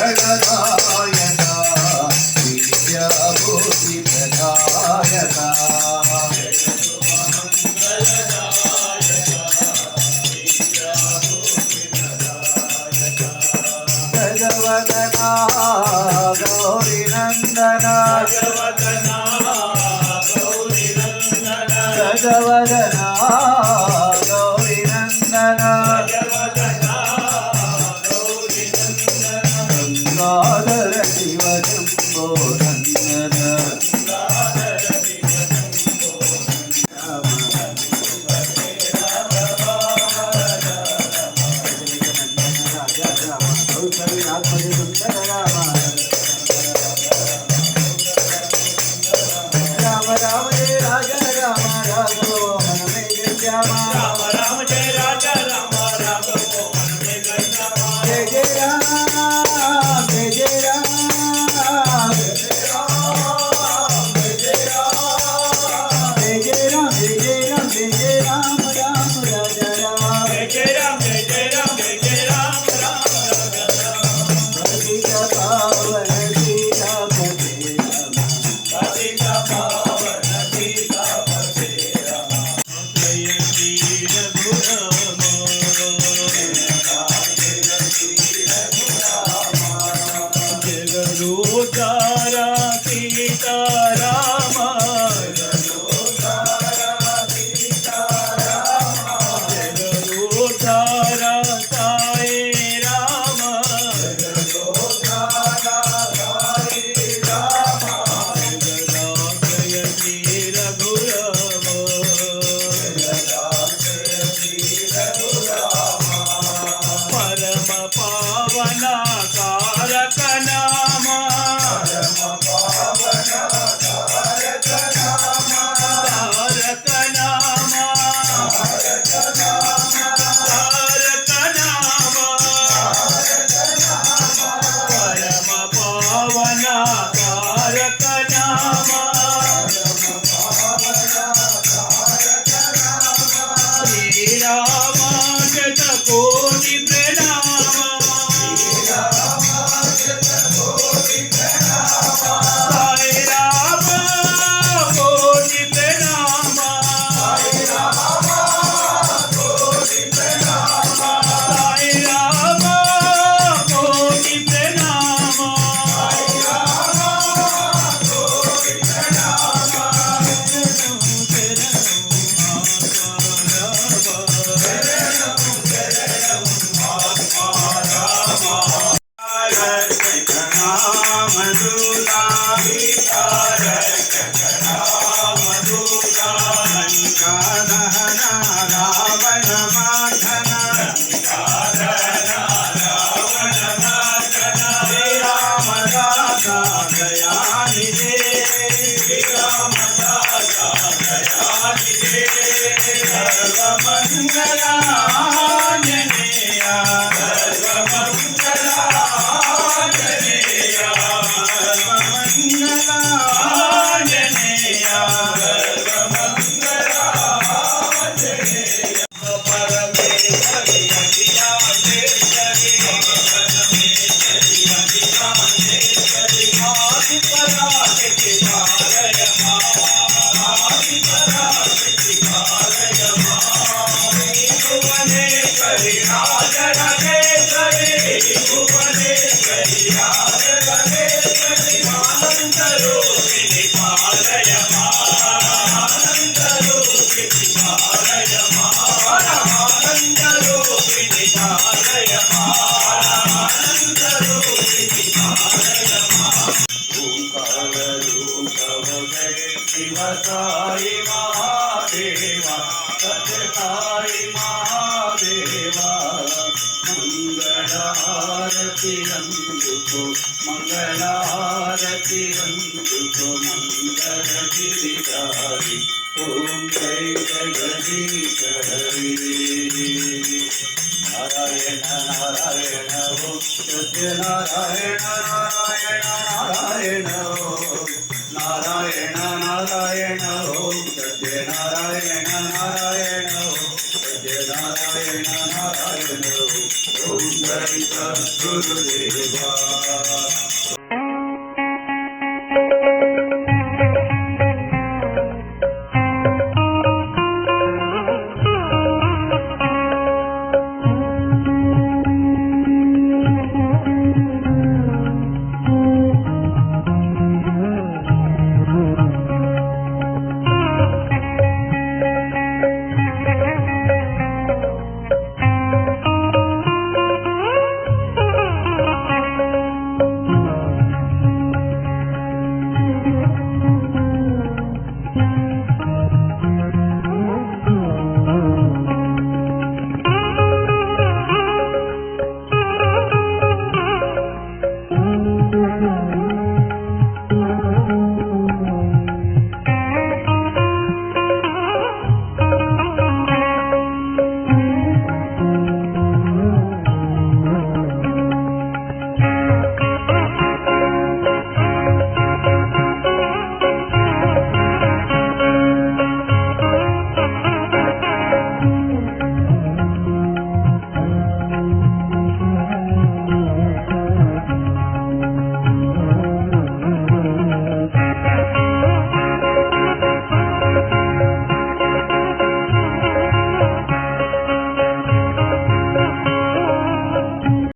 మంగళదాయక విద్యాభూతి ప్రదాయక జగవదనా గౌరీ నందన జగవదనా గౌరీ నందన గంగాధర శివ శంభో నందన రామ రామ జయ రాజ రామ రాఘవ మనమే శ్యామ రామ రామ జయ రాజ రామ రాఘవ మనమే శ్యామ జయ జయ రామ జయ జయ రామ జయ జయ రామ జయ జయ రామ జయ జయ రామ జయ జయ రామ రామ రాజ రామ జయ జయ రామ జయ జయ రామ జయ జయ రామ రామ రాజ రామ పతిత పావన సీతాపతే రామ పతిత పావన సీతాపతే రామ జయ వీర గురమ జగదోదార సీతారామ జగదోదార సాయి రామ జగదాశ్రయ శ్రీ రఘురామ పరమ పావన తారక నామ తారక నామ తారక నామ పరమ పావన తారక నామ శ్రీరామ శతకోటి ప్రణామ సాయి రామ కోటి ప్రణామ సాయి రామ కోటి ప్రణామ साई महादेवा सत्य महादेवा मंगलारती अंदुको मंगलारती अंदुको मंगल गिरिधारी ओम जय जगदीश हरि नारायण नारायण हो सत्य नारायण नारायण नारायण हो नारायण नारायण हो सत्य नारायण नारायण हो सत्य नारायण नारायण हो। ओम जय सद्गुरुदेवा